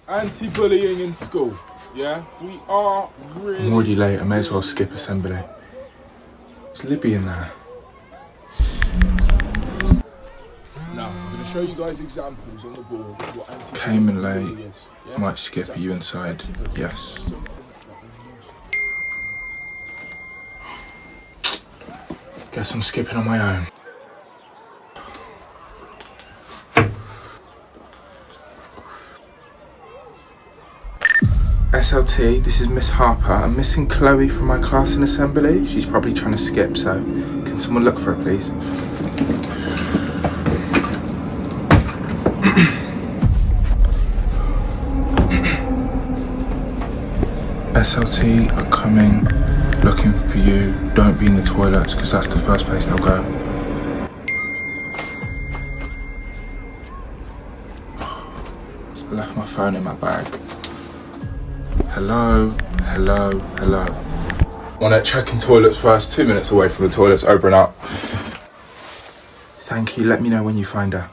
anti-bullying in school. Yeah, we are really... I'm already late, I may as well skip assembly. Is Libby in there? Now, I'm going to show you guys examples on the board of what anti-bullying Came in late, really is. Yeah? might skip, are you inside? Yes. Guess I'm skipping on my own. SLT, this is Miss Harper. I'm missing Chloe from my class in assembly. She's probably trying to skip, so can someone look for her, please? SLT are coming, looking for you. Don't be in the toilets, because that's the first place they'll go. I left my phone in my bag. Hello, hello, hello. Wanna check in toilets first? 2 minutes away from the toilets, over and out. Thank you, let me know when you find her.